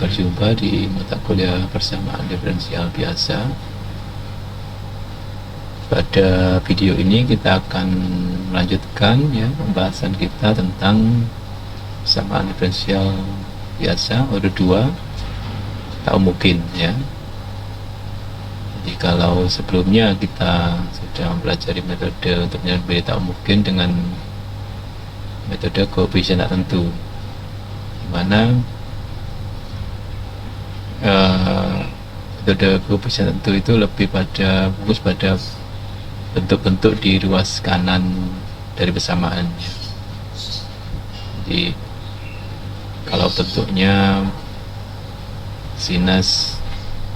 berjumpa di mata kuliah persamaan diferensial biasa. Pada video ini kita akan melanjutkan ya pembahasan kita tentang persamaan diferensial biasa order 2 tak mungkin ya. Jadi kalau sebelumnya kita sudah mempelajari metode untuk menyelesaikan tak mungkin dengan metode koefisien tak tentu, di mana metode koefisien tentu itu lebih pada fokus pada bentuk-bentuk di ruas kanan dari persamaan. Jadi kalau bentuknya sinus,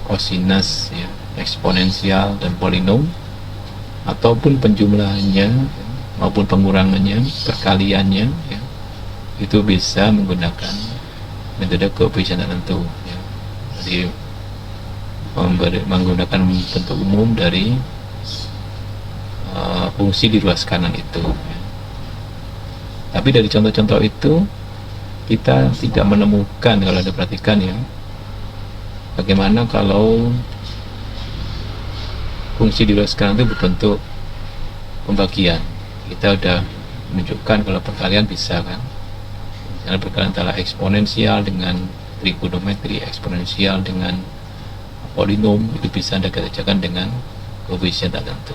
kosinus, ya, eksponensial dan polinom, ataupun penjumlahannya maupun pengurangannya, perkaliannya, ya, itu bisa menggunakan metode koefisien tertentu. Ya. Jadi menggunakan bentuk umum dari fungsi di ruas kanan itu. Ya. Tapi dari contoh-contoh itu kita tidak menemukan, kalau Anda perhatikan ya, bagaimana kalau fungsi di ruas kanan itu berbentuk pembagian. Kita udah menunjukkan kalau perkalian bisa kan, misalnya perkalian antara eksponensial dengan trigonometri, eksponensial dengan polinom, itu bisa Anda kerjakan dengan koefisien tertentu.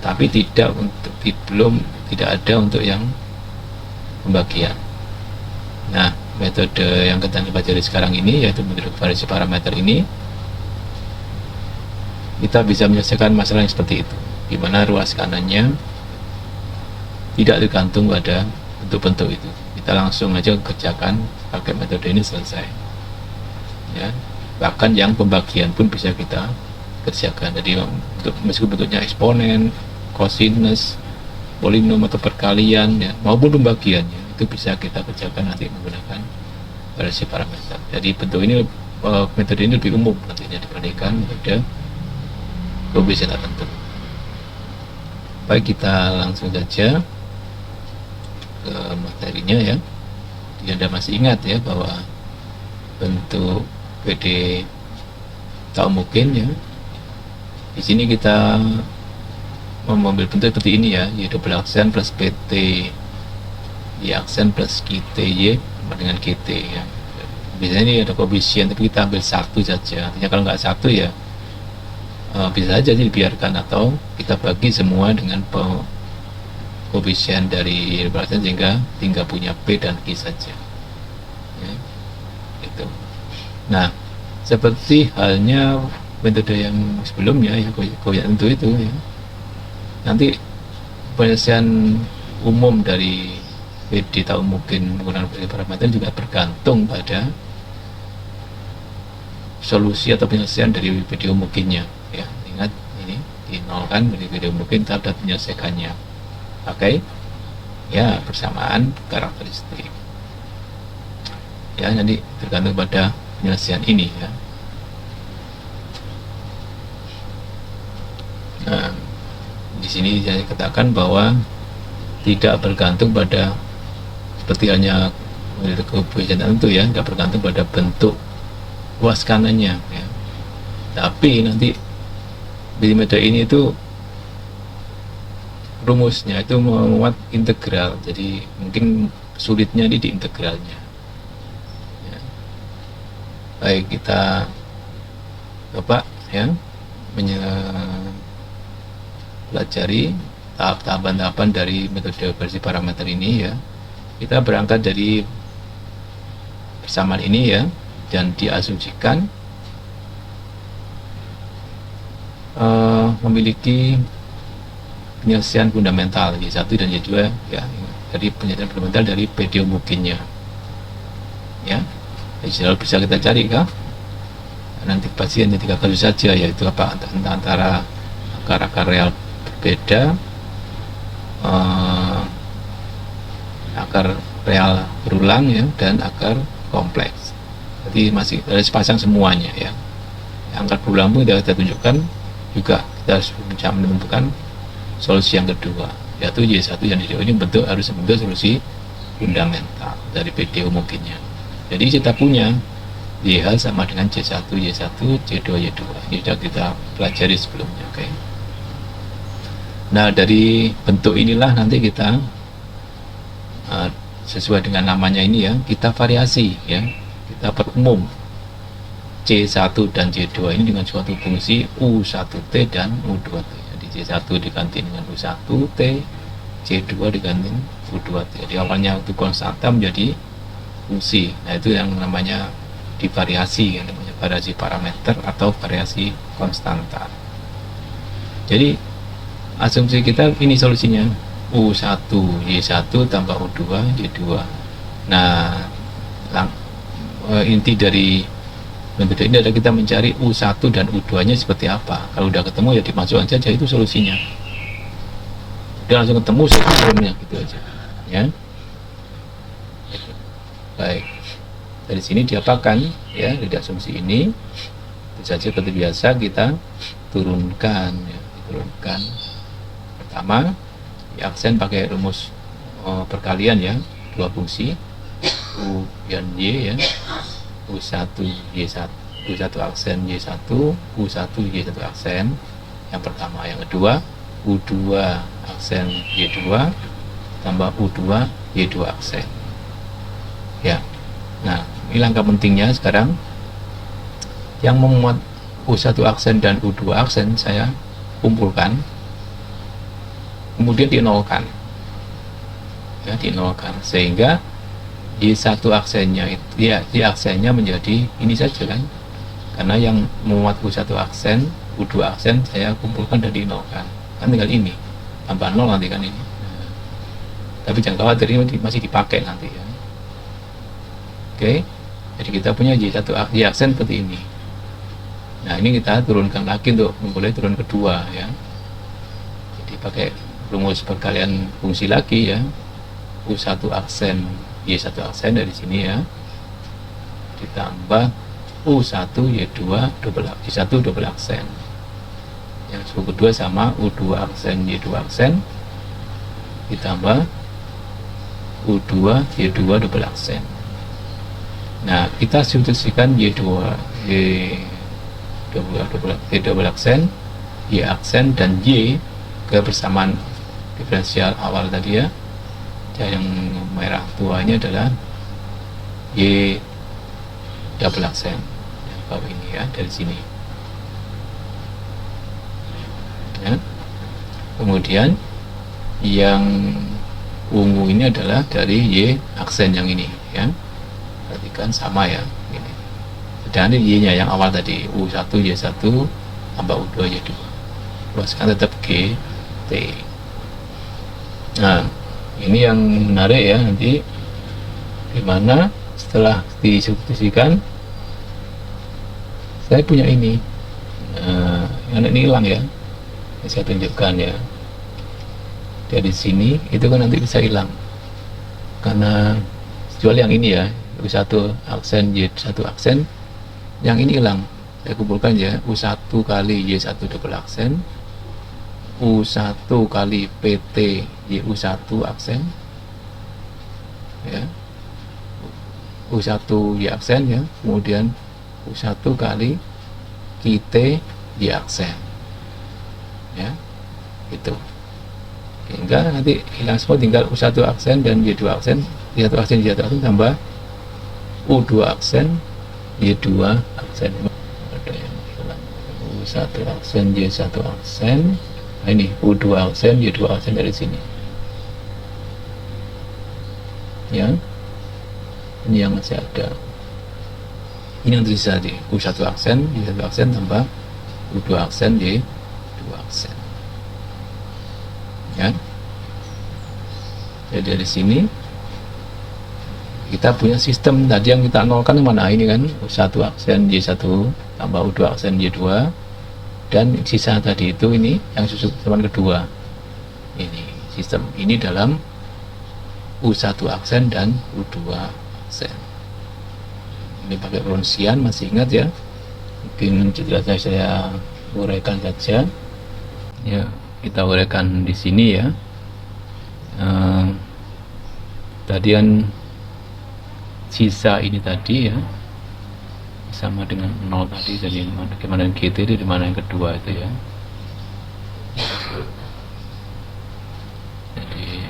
Tapi tidak ada untuk yang pembagian. Nah, metode yang kita pelajari sekarang ini, yaitu metode variasi parameter ini, kita bisa menyelesaikan masalah yang seperti itu, di mana ruas kanannya tidak tergantung pada bentuk-bentuk itu. Kita langsung aja kerjakan pakai metode ini, selesai. Ya, bahkan yang pembagian pun bisa kita kerjakan. Jadi meskipun bentuknya eksponen, kosinus, polinom atau perkalian, ya, maupun pembagiannya, itu bisa kita kerjakan nanti menggunakan variasi parameter. Jadi bentuk ini, metode ini lebih umum nantinya dibandingkan metode koefisien tertentu. Baik, kita langsung saja ke materinya ya. Jadi Anda masih ingat ya bahwa bentuk PD tak mungkin ya. Di sini kita mengambil bentuk seperti ini ya, yaitu belaksen plus PT y aksen plus QTY sama dengan QT ya. Biasanya ini ada koefisien, tapi kita ambil satu saja. Artinya kalau nggak satu ya bisa saja dibiarkan, atau kita bagi semua dengan koefisien dari belaksen sehingga tinggal punya P dan Q saja ya, gitu. Nah, seperti halnya metode yang sebelumnya ya, koefisien tentu itu ya, nanti penyelesaian umum dari PD tak mungkin menggunakan variasi parameter juga bergantung pada solusi atau penyelesaian dari PD mungkinnya ya. Ingat, ini dinolkan dari PD mungkin kita dapat menyelesaikannya pakai ya persamaan karakteristik ya. Jadi tergantung pada penyelesaian ini ya. Nah, di sini saya katakan bahwa tidak bergantung pada seperti hanya koefisien tertentu ya, tidak bergantung pada bentuk ruas kanannya ya. Tapi nanti di metode ini itu rumusnya itu memuat integral, jadi mungkin sulitnya di integralnya ya. Baik, kita coba ya pelajari tahapan-tahapan dari metode variasi parameter ini ya. Kita berangkat dari persamaan ini ya, dan diasumsikan memiliki penyelesaian fundamental Y1 dan Y2 ya, dari penyelesaian fundamental dari PD mungkinnya ya. Jadi bisa kita cari kah? Nanti pasti hanya 3 kali saja, yaitu apa, antara akar-akar real berbeda, akar real berulang ya, dan akar kompleks. Jadi masih dari sepasang semuanya ya. Akar berulang pun kita tunjukkan juga, kita harus bisa menentukan solusi yang kedua, yaitu Y1 dan Y2 ini harus membentuk solusi fundamental dari PD mungkinnya. Jadi kita punya YH sama dengan C1 Y1 C2 Y2. Ini sudah kita pelajari sebelumnya. Oke. Nah, dari bentuk inilah nanti kita sesuai dengan namanya ini ya, kita variasi ya, kita perumum C1 dan C2 ini dengan suatu fungsi U1T dan U2T. Jadi C1 diganti dengan U1T, C2 diganti U2T. Jadi awalnya itu konstanta menjadi fungsi. Nah, itu yang namanya divariasi, yang namanya variasi parameter atau variasi konstanta. Jadi asumsi kita ini solusinya U1 Y1 tambah U2 Y2. Nah, inti dari bentuk ini adalah kita mencari U1 dan U2 nya seperti apa. Kalau udah ketemu ya dimasukkan saja, itu solusinya. Udah langsung ketemu sebelumnya gitu aja ya. Baik, dari sini diapakan ya, dari asumsi ini itu saja seperti biasa kita turunkan ya, turunkan. Pertama di aksen pakai rumus perkalian ya, dua fungsi U dan Y ya, U1 Y1, U1 aksen Y1, U1 Y1 aksen yang pertama. Yang kedua U2 aksen Y2 tambah U2 Y2 aksen ya. Nah, ini langkah pentingnya sekarang yang memuat U1 aksen dan U2 aksen saya kumpulkan, kemudian dinolkan ya, dinolkan sehingga Y1 aksennya itu ya, di aksennya menjadi ini saja kan, karena yang memuat U1 aksen U2 aksen saya kumpulkan dan dinolkan, kan tinggal ini tambah 0 nanti kan ini. Nah, tapi jangan khawatir, ini masih dipakai nanti ya. Oke, jadi kita punya Y1 Y aksen seperti ini. Nah, ini kita turunkan lagi untuk memulai turun kedua ya. Jadi pakai rumus perkalian fungsi lagi ya, U1 aksen Y1 aksen dari sini ya, ditambah U1 Y2 double Y1 double aksen. Yang suku kedua sama U2 aksen Y2 aksen ditambah U2 Y2 double aksen. Nah, kita substitusikan Y2 Y double aksen, Y aksen dan Y ke persamaan diferensial awal tadi ya. Yang merah tuanya adalah Y double aksen yang bawah ini ya, dari sini ya. Kemudian yang ungu ini adalah dari Y aksen yang ini ya, perhatikan sama ya ini. Dan Y nya yang awal tadi U1 Y1 tambah U2 Y2, luaskan tetap G T. Nah, ini yang menarik ya, nanti dimana setelah disubstitusikan saya punya ini. Nah, yang ini hilang ya, yang saya tunjukkan ya, dari sini itu kan nanti bisa hilang karena kecuali yang ini ya, U1 aksen Y1 aksen, yang ini hilang. Saya kumpulkan ya, U1 kali Y1 double aksen, U1 kali PT YU1 aksen ya, U1 Y aksen ya, kemudian U1 kali QT Y aksen ya, itu hingga nanti hilang semua, tinggal U1 aksen dan Y2 aksen, Y1 aksen Y1 aksen tambah U2 aksen Y2 aksen. Ada yang hilang, U1 aksen Y1 aksen. Nah, ini U2 aksen Y2 aksen dari sini ya, ini yang masih ada. Ini yang tersisa di U1 aksen Y1 aksen tambah U2 aksen Y2 aksen ya. Jadi dari sini kita punya sistem tadi yang kita nolkan yang mana, ini kan U1 aksen Y1 tambah U2 aksen Y2, dan sisa tadi itu ini yang susu teman kedua. Ini sistem ini dalam U1 aksen dan U2 aksen. Ini pakai peruncian, masih ingat ya? Mungkin jelasnya saya uraikan saja. Ya, kita uraikan di sini ya. Tadi kan sisa ini tadi ya, sama dengan 0 tadi. Jadi bagaimana GT itu di mana yang kedua itu ya. Jadi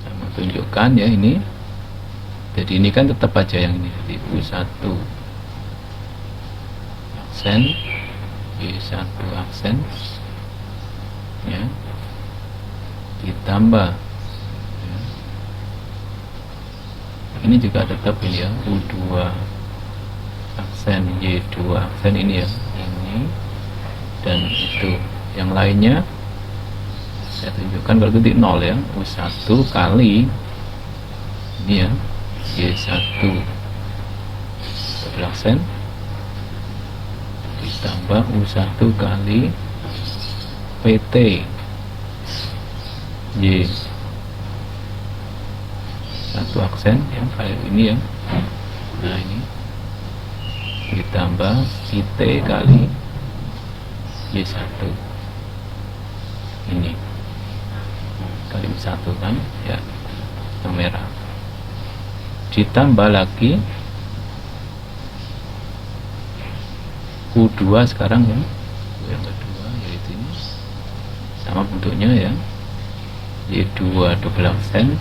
saya mau tunjukkan ya ini. Jadi ini kan tetap aja yang ini. Jadi U1 aksen, Y1 aksen ya, ditambah ya. Ini juga tetap ini ya, U2 aksen, Y2 aksen ini ya, ini dan itu. Yang lainnya saya tunjukkan kalau titik 0 ya, U1 kali ini ya, Y1 double aksen ditambah U1 kali PT Y1 aksen yang kali ini ya. Nah ini ditambah IT kali Y1 ini kali 1 kan ya, yang merah, ditambah lagi U2 sekarang ya, yang kedua yaitu ini sama bentuknya ya, Y2 double aksen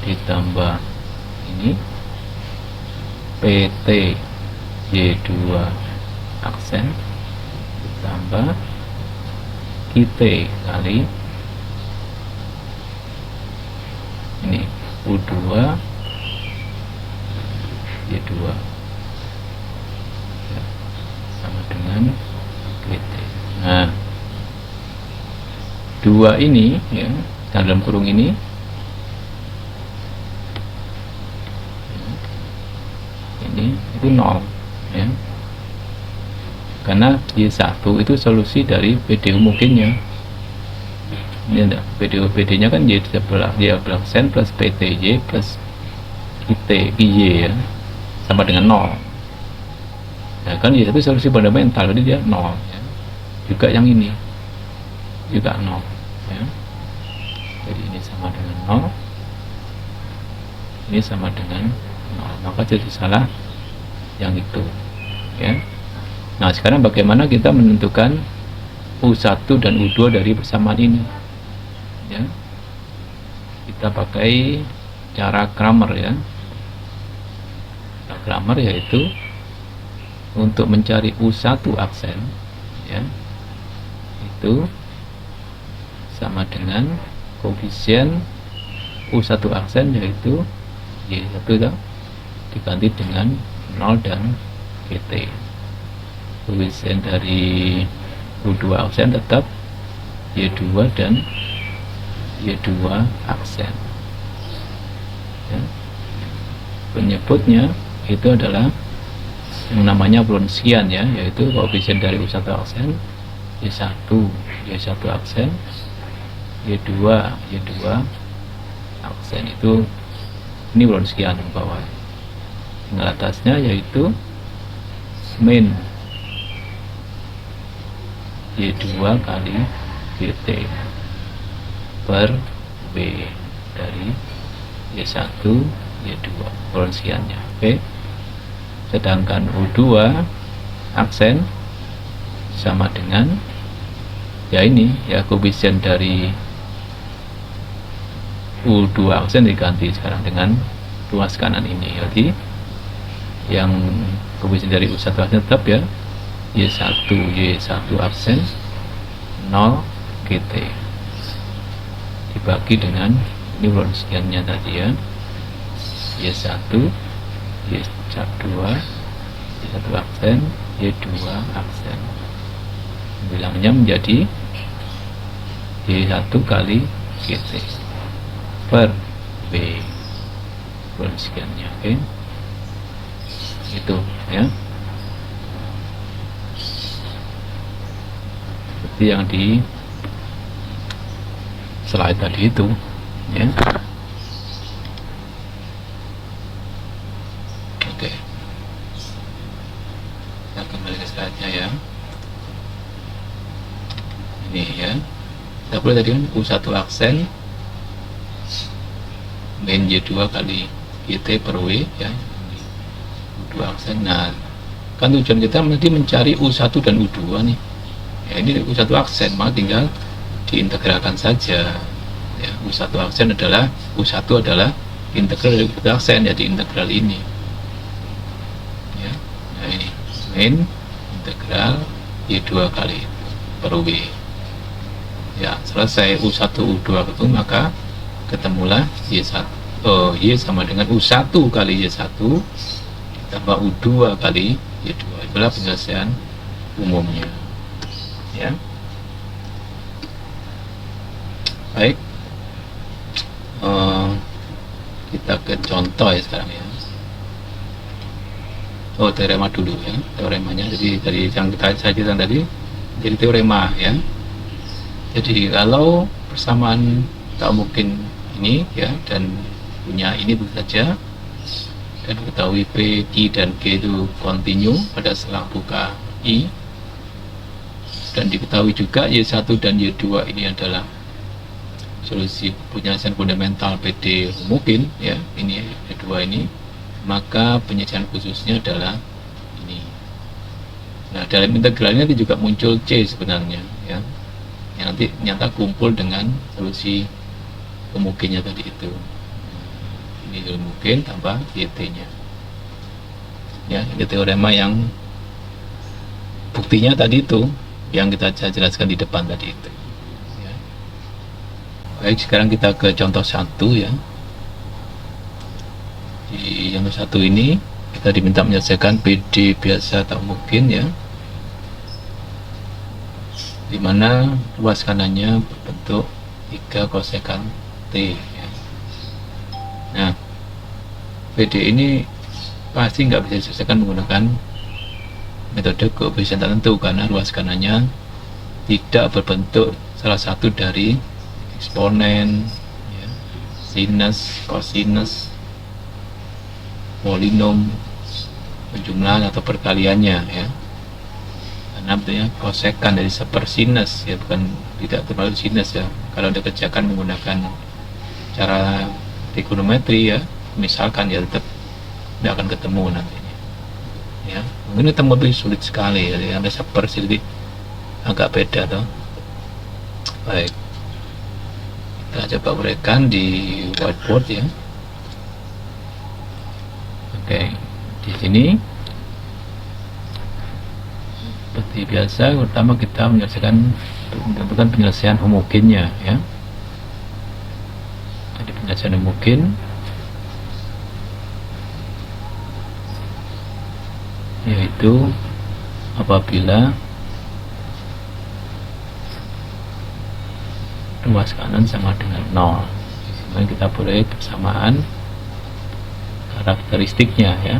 ditambah ini PT Y2 aksen ditambah IT kali ini U2 Y2 ya, sama dengan PT. Nah, dua ini ya, dalam kurung ini itu 0 ya, karena Y1 itu solusi dari PDU mungkinnya. Ini ada PD nya kan Y aksen plus PTY plus IY ya, sama dengan 0 ya kan. Y1 solusi fundamental, jadi dia 0 ya. Juga yang ini juga 0 ya. Jadi ini sama dengan 0, ini sama dengan 0, maka jadi salah yang itu ya. Nah sekarang bagaimana kita menentukan U1 dan U2 dari persamaan ini ya. Kita pakai cara Cramer ya. Cara Cramer yaitu untuk mencari U1 aksen ya, itu sama dengan koefisien U1 aksen yaitu Y1 diganti dengan 0 dan PT. Koefisien dari U2 aksen tetap Y2 dan Y2 aksen ya. Penyebutnya itu adalah yang namanya Wronskian ya, yaitu koefisien dari U1 aksen Y1 aksen Y2 aksen itu ini Wronskian yang bawah. Tinggal atasnya yaitu min Y2 kali GT per B dari Y1 Y2 Wronskiannya. Oke. Sedangkan U2 aksen sama dengan ya ini ya, koefisien dari U2 aksen diganti sekarang dengan ruas kanan ini. Jadi yang koefisien dari U1 aksen tetap ya, Y1 aksen 0 GT dibagi dengan ini Wronskiannya tadi ya, Y1 aksen Y2 aksen, bilangnya menjadi Y1 kali GT per B Wronskiannya. Oke, itu ya, seperti yang di slide tadi itu ya. Oke, kita kembali ke slide-nya ya. Ini ya, kita boleh tadi kan U1 aksen min Y2 kali GT per W ya, U2 aksen. Nah, kan tujuan kita nanti mencari U1 dan U2 nih ya, ini U1 aksen, maka tinggal diintegralkan saja ya. U1 aksen adalah integral dari U1 aksen ya, di integral ini ya. Nah ini main integral Y2 kali per W ya. Selesai U1 U2 itu, maka ketemulah Y1, Y sama dengan U1 kali Y1 tambah U2 kali Y2. Itulah penyelesaian umumnya ya. Baik, kita ke contoh ya sekarang ya. Teorema dulu ya, teoremanya. Jadi dari yang kita sajikan tadi jadi teorema ya. Jadi kalau persamaan tak mungkin ini ya, dan punya ini tentu saja, dan ketahui P, Q, dan G itu kontinu pada selang buka I, dan diketahui juga Y1 dan Y2 ini adalah solusi penyelesaian fundamental PD mungkin ya, ini Y2 ini, maka penyelesaian khususnya adalah ini. Nah, dalam integral ini nanti juga muncul C sebenarnya ya, yang nanti nyata kumpul dengan solusi pemungkinnya tadi itu. Ini mungkin tambah YT nya ya. Ini teorema yang buktinya tadi itu yang kita jelaskan di depan tadi itu ya. Baik, sekarang kita ke contoh 1 ya. Di yang satu ini kita diminta menyelesaikan PD biasa tak mungkin ya, dimana luas kanannya berbentuk 3 kosekan T ya. Nah, PD ini pasti nggak bisa diselesaikan menggunakan metode koefisien tertentu, karena luas kanannya tidak berbentuk salah satu dari eksponen ya, sinus, kosinus, polinom, penjumlahan atau perkaliannya ya. Karena bentuknya kosekan dari sepersinus ya, bukan tidak terlalu sinus ya. Kalau dikerjakan menggunakan cara trigonometri ya, misalkan ya, tetap tidak akan ketemu nantinya ya. Mungkin ketemu lebih sulit sekali ya, ada sepersi jadi agak beda toh. Baik, kita coba uraikan di whiteboard ya. Oke, di sini seperti biasa, pertama kita menentukan penyelesaian homogennya ya. Jadi penyelesaian homogen yaitu apabila luas kanan sama dengan 0. Kemudian kita boleh persamaan karakteristiknya ya,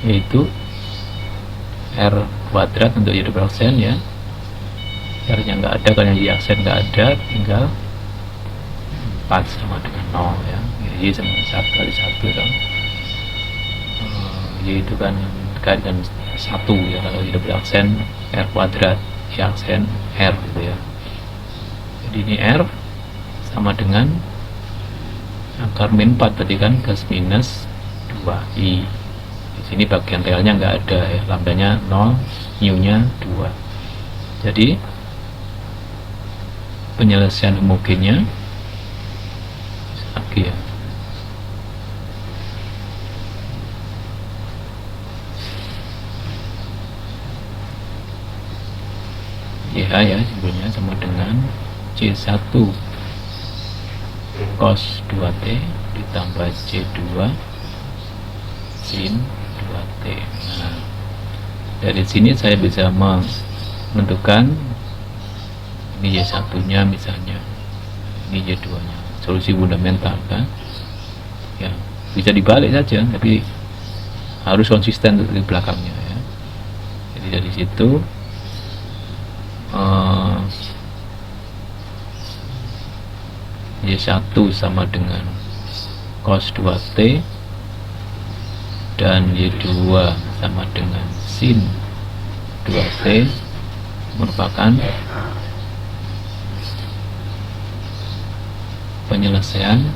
yaitu R kuadrat untuk Y aksen ya. R nya nggak ada karena Y aksen nggak ada, tinggal 4 sama dengan 0 ya. Y sama dengan 1 kali 1 dong. Y itu kan dikali dengan 1 ya, kalau Y aksen R kuadrat, Y aksen R gitu ya. Jadi ini R sama dengan akar min 4, berarti kan plus minus 2i. Di sini bagian realnya nggak ada ya, lambdanya 0, mu nya 2. Jadi penyelesaian homogennya lagi ya, ya sebenarnya sama dengan C1 cos 2t ditambah C2 sin 2t. Nah, dari sini saya bisa menentukan ini Y1 nya misalnya, ini Y2 nya, solusi fundamental kan ya. Bisa dibalik saja, tapi harus konsisten di belakangnya ya. Jadi dari situ Y1 sama dengan cos 2t dan Y2 sama dengan sin 2t merupakan penyelesaian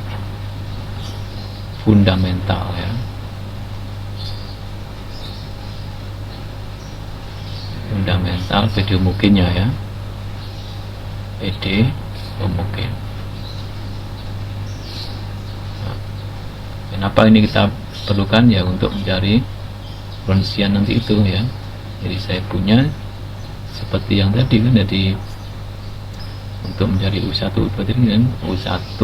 fundamental ya. Fundamental PD mungkinnya ya. PD mungkin. Nah, kenapa ini kita perlukan ya, untuk mencari rincian nanti itu ya. Jadi saya punya seperti yang tadi kan, jadi untuk mencari U1 berarti kan U1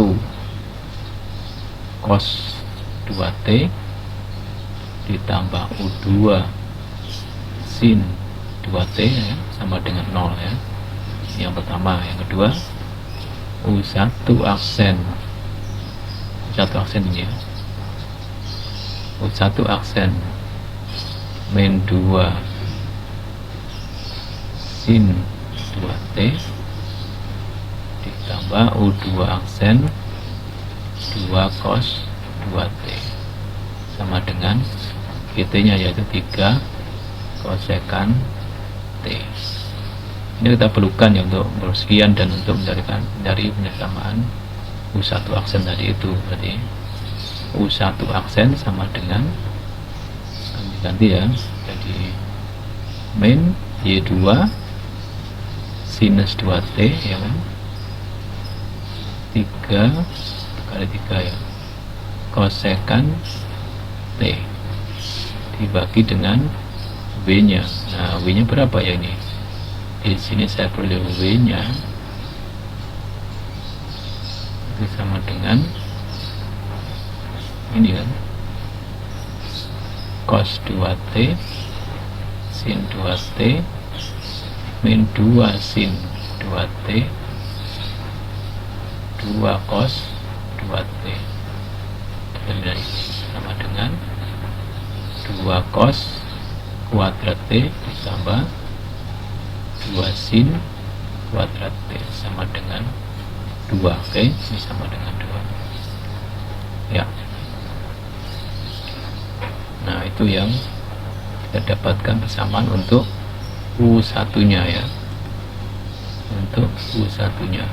cos 2T ditambah U2 sin 2T ya, sama dengan 0 ya. Yang pertama. Yang kedua, U1 aksen ini ya, U1 aksen min 2 sin 2T ditambah U2 aksen 2 cos 2T sama dengan GT nya yaitu 3 kosekan T. Ini kita perlukan ya untuk persekian dan untuk mencari penyamaan U1 aksen tadi itu. Berarti U1 aksen sama dengan, ganti ya, jadi min Y2 sinus 2T ya kan, 3 kali 3 ya, kosekan T dibagi dengan W nya. Nah, W nya berapa ya ini? Di sini saya perlu W nya itu sama dengan ini kan, cos 2T sin 2T min 2 sin 2T 2 cos 2T sama dengan 2 cos kuadrat T ditambah 2 sin kuadrat T sama dengan 2. Oke, ini sama dengan 2 ya. Nah, itu yang kita dapatkan persamaan untuk U1 nya ya, untuk U1 nya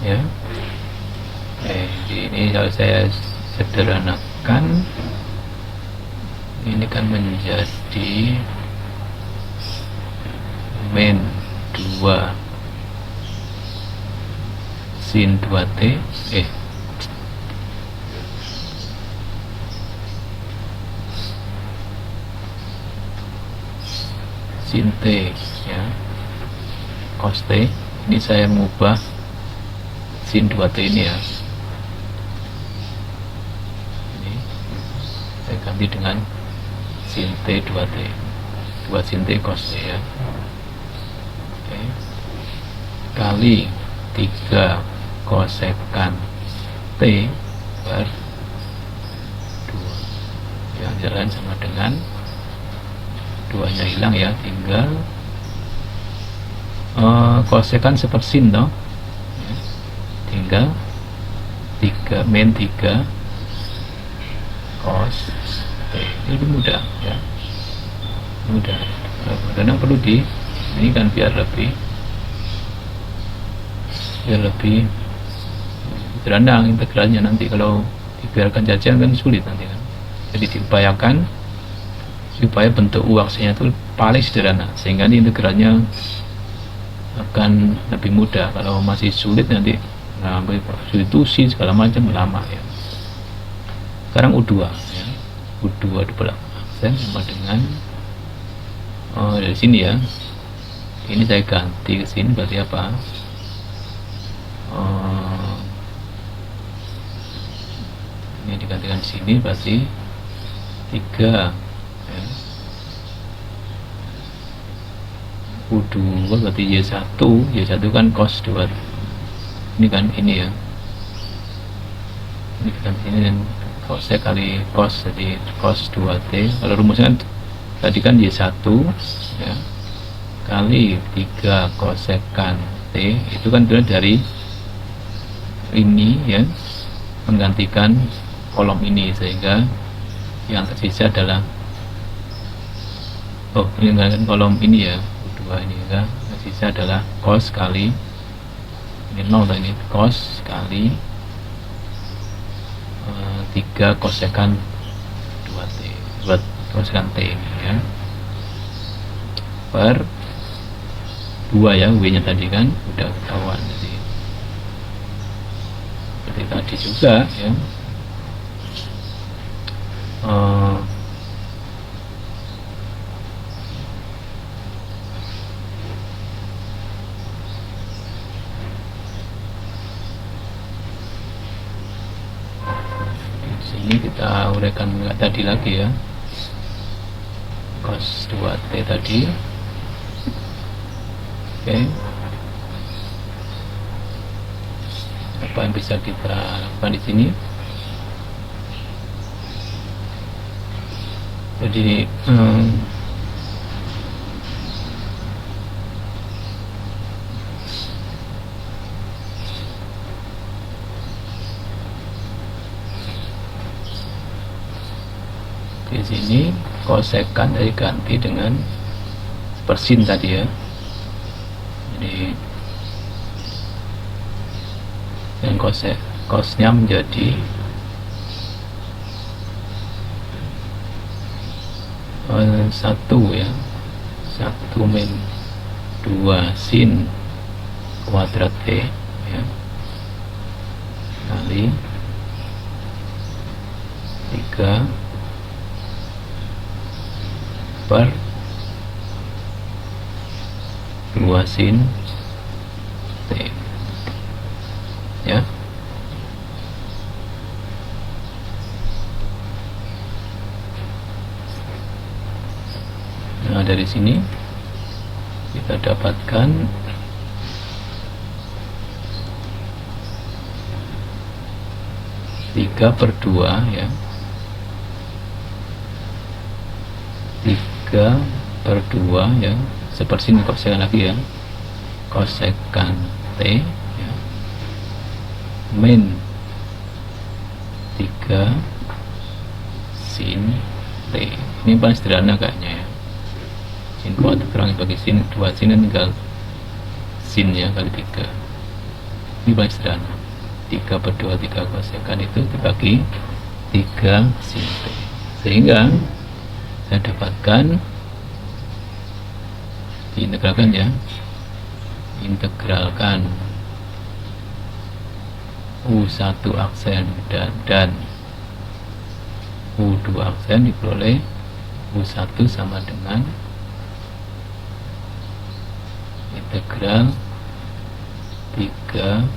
ya. Ini kalau saya sederhanakan, ini kan menjadi min 2 sin 2T sin T ya, cos T. Ini saya mengubah sin 2T ini ya, ini saya ganti dengan sin T 2T, 2 sin T cos T ya. Oke. Kali 3 kosekan T per 2 yang jalan sama dengan 2 nya hilang ya, tinggal kosekan seperti sin toh ya. Tinggal 3 min 3 cos T. Ini lebih mudah ya, mudah. Kadang perlu di ini kan biar lebih sederhana integralnya. Nanti kalau dibiarkan jajan kan sulit nanti kan. Jadi diupayakan supaya bentuk U aksennya itu paling sederhana, sehingga ini integralnya akan lebih mudah. Kalau masih sulit nanti substitusi segala macam lama ya. Sekarang U2 ya, U2 double aksen sama dengan dari sini ya, ini saya ganti ke sini, berarti apa, ini digantikan sini berarti 3 ya. U2 berarti Y1 kan cos 2, ini kan ini ya, ini kan ini dan cos kali cos, jadi cos 2T. Kalau rumusnya kan tadi kan Y1 ya, kali 3 kosekan T, itu kan dari ini ya, menggantikan kolom ini, sehingga yang tersisa adalah oh meninggalkan kolom ini ya, U2 ini ya. Yang sisa adalah cos kali ini 0 tadi, cos kali 3 kosekan 2T, buat kosekan T ini ya, per 2 ya, W nya tadi kan udah ketahuan. Jadi seperti tadi juga ya, di sini kita uraikan nggak tadi lagi ya, cos 2T tadi. Oke, apa yang bisa kita lakukan di sini? Jadi di sini kosekan dari ganti dengan persin tadi ya. Jadi yang cosnya menjadi satu ya, 1 min 2 sin kuadrat T ya, kali 3 per 2 sin T ya. Nah, dari sini kita dapatkan tiga per 2 ya, 3 per 2 ya, sepersin kosekan lagi ya, kosekan T ya, min 3 sin T. Ini paling sederhana kayaknya ya, sin kuadrat kurangi bagi sin 2 sin dan tinggal sin ya, kali 3. Ini paling sederhana, 3 per 2 3 kosekan itu dibagi 3 sin T, sehingga saya dapatkan, diintegralkan ya, integralkan U1 aksen dan U2 aksen diperoleh U1 sama dengan integral 3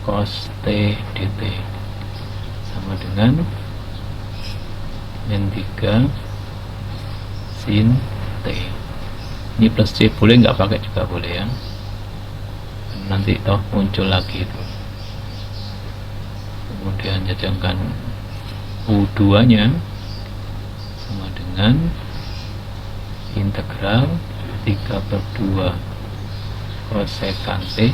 cos T dt sama dengan min 3 sin T. Ini plus C boleh, nggak pakai juga boleh ya, nanti toh muncul lagi itu. Kemudian jadikan U2 nya sama dengan integral 3 per 2 kosekan T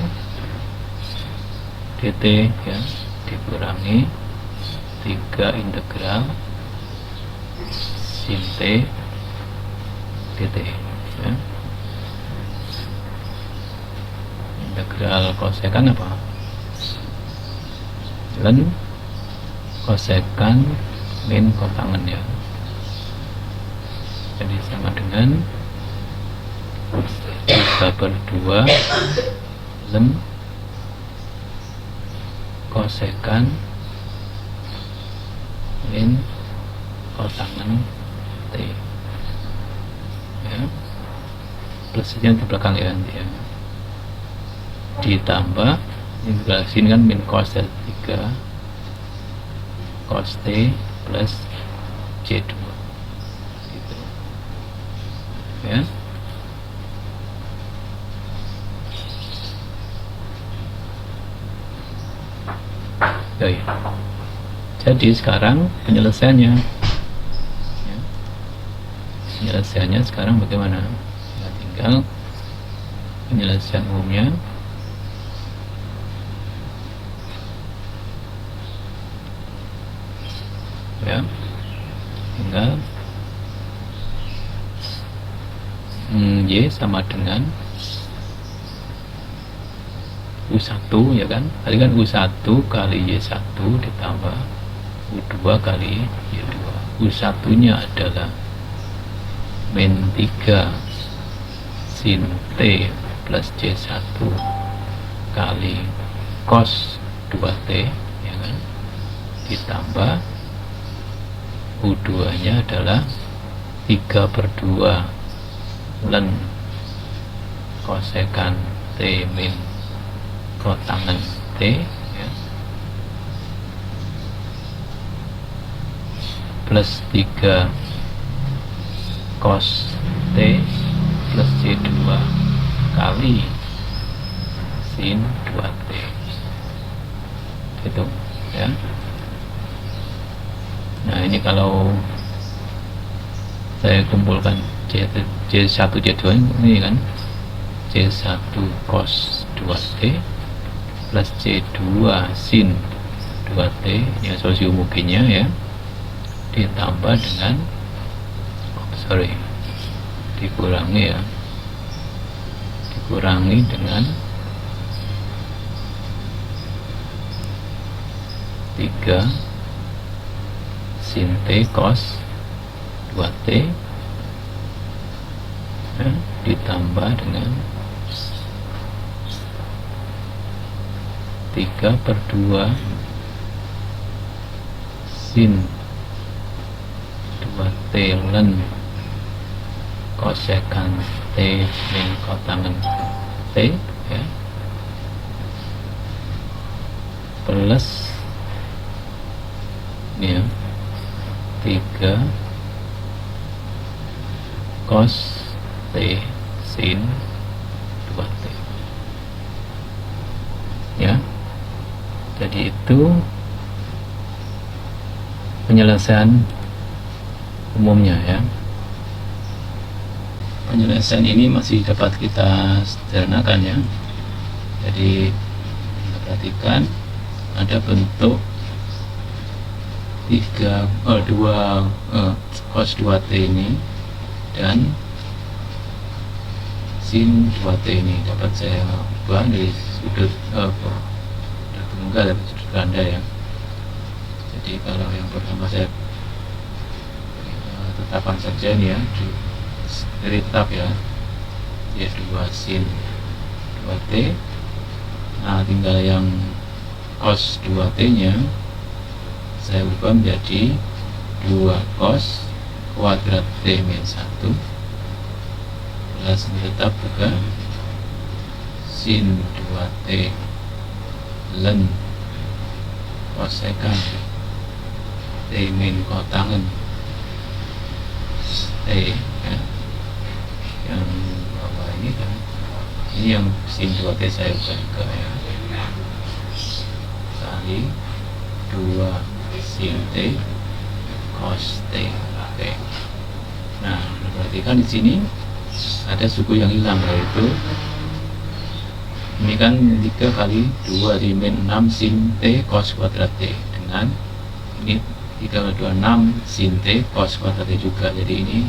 dt ya, dikurangi 3 integral sin T dt ya. Integral kosekan apa? Dan kosekan min kotangen ya, jadi sama dengan 3 per 2 lem kosekan min kotangen T ya, plusnya di belakang ya nanti ya, ditambah integral sini kan min cos 3 cos T plus C2 gitu ya. Oke. Jadi sekarang penyelesaiannya ya. Penyelesaiannya sekarang bagaimana? Ya, tinggal penyelesaian umumnya ya, tinggal Y sama dengan U1 ya kan, tadi kan U1 kali Y1 ditambah U2 kali Y2. U1 nya adalah min 3 sin T plus C1 kali cos 2T ya kan, ditambah U2 nya adalah 3/2 len kosekan T min kotangen T ya, plus 3 cos T plus C2 kali sin 2T gitu ya. Nah ini kalau saya kumpulkan C1 C2 ini kan, C1 cos 2T plus C2 sin 2T ya, solusi homogennya ya, ditambah dengan dikurangi dengan 3 sin T cos 2T ya, ditambah dengan 3/2 sin 2T len kosekan T min kotangen T ya, plus ya 3 cos T sin 2T ya. Jadi itu penyelesaian umumnya ya. Penyelesaian ini masih dapat kita sederhanakan ya. Jadi kita perhatikan ada bentuk 2 cos 2T ini dan sin 2T ini dapat saya ubah dari sudut tunggal dan sudut ganda ya. Jadi kalau yang pertama saya tetapkan saja nih ya, dari tetap ya, dia 2 sin 2T. Nah tinggal yang cos 2T nya saya ubah menjadi 2 cos kuadrat T min 1 plus tetap juga sin 2T len kosekan T min kotangen T ya. Yang bawah ini kan, ini yang sin 2T saya ubah juga ya, kali 2 sin T cos T. Oke. Nah, perhatikan di sini ada suku yang hilang, yaitu ini kan 3 kali 2 min 6 sin T cos kuadrat T, dengan ini 3 kali 2 6 sin T cos kuadrat T juga. Jadi ini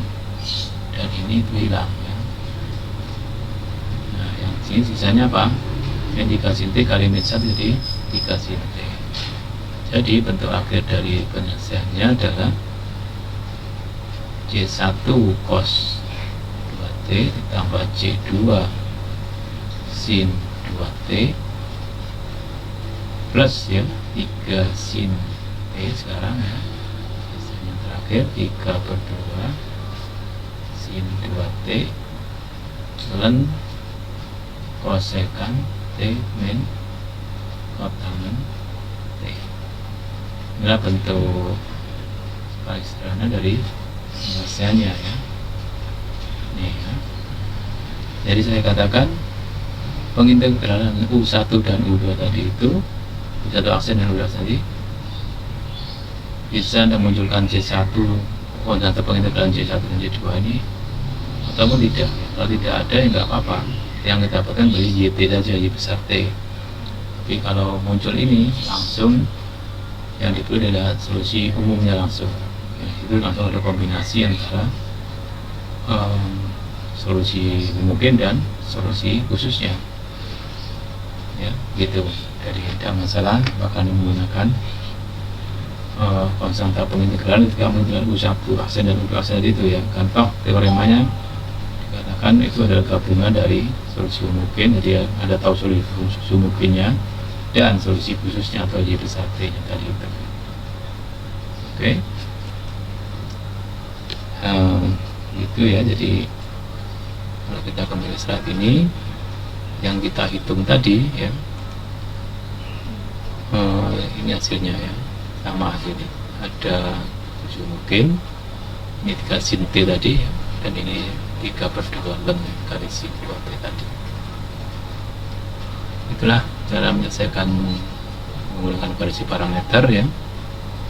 dan ini itu hilang ya. Nah, yang sini sisanya apa? Yang 3 sin T kali min 1 jadi 3 sin T. Jadi bentuk akhir dari penyelesaiannya adalah C1 cos 2T ditambah C2 sin 2T plus ya 3 sin T sekarang ya. Yang terakhir 3/2 sin 2T len kosekan T min kotangen T. Inilah bentuk paling sederhana dari penyelesaiannya ya. Nih ya. Jadi saya katakan pengintegralan U1 dan U2 tadi itu, U1 aksen dan U2 tadi bisa memunculkan C1 atau pengintegralan C1 dan C2 ini, ataupun tidak. Kalau tidak ada ya nggak apa-apa, yang kita dapatkan beri YT saja, Y besar T. Tapi kalau muncul ini langsung, yang dipilih adalah solusi umumnya langsung ya, itu langsung ada kombinasi antara solusi mungkin dan solusi khususnya ya, gitu. Jadi tidak masalah bahkan menggunakan konstanta pengintegralan ketika mengintegrasi U1 aksen dan U2 aksen itu ya, kan toh teoremanya dikatakan itu adalah gabungan dari solusi mungkin, jadi ada tahu solusi mungkinnya dan solusi khususnya atau Y besar T nya tadi itu. Oke. Itu ya, jadi kalau kita kembali saat ini yang kita hitung tadi ya, ini hasilnya ya, sama hasilnya, ada 7 mungkin, ini 3 sin T tadi ya, dan ini 3/2 leng kali sin 2T tadi. Itulah cara menyelesaikan menggunakan variasi parameter ya.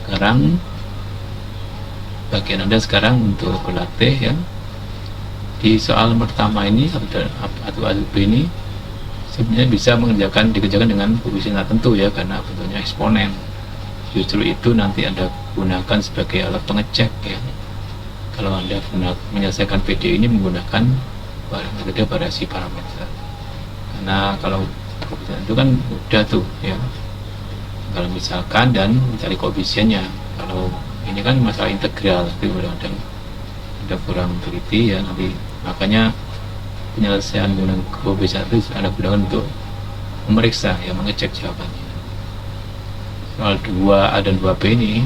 Sekarang bagian Anda sekarang untuk berlatih ya, di soal pertama ini atau B ini sebenarnya bisa dikerjakan dengan koefisien tertentu ya, karena bentuknya eksponen. Justru itu nanti Anda gunakan sebagai alat pengecek ya, kalau Anda menyelesaikan PD ini menggunakan metode variasi parameter. Karena kalau koefisien itu kan udah tuh ya, kalau misalkan dan mencari koefisiennya. Kalau ini kan masalah integral, itu udah kurang teliti ya, nanti makanya penyelesaian menggunakan koefisien itu Anda gunakan untuk memeriksa ya, mengecek jawabannya. Soal 2A dan 2B ini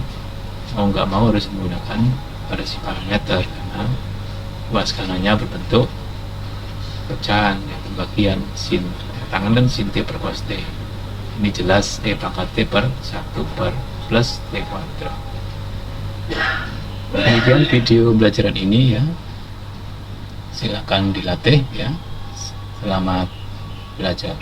mau nggak mau harus menggunakan variasi parameter karena luas kanannya berbentuk pecahan ya, pembagian sin tangan dan sin T per cos T. Ini jelas T pangkat T per 1 per plus T kuadrat. Demikian video pembelajaran ini ya, silakan dilatih ya. Selamat belajar.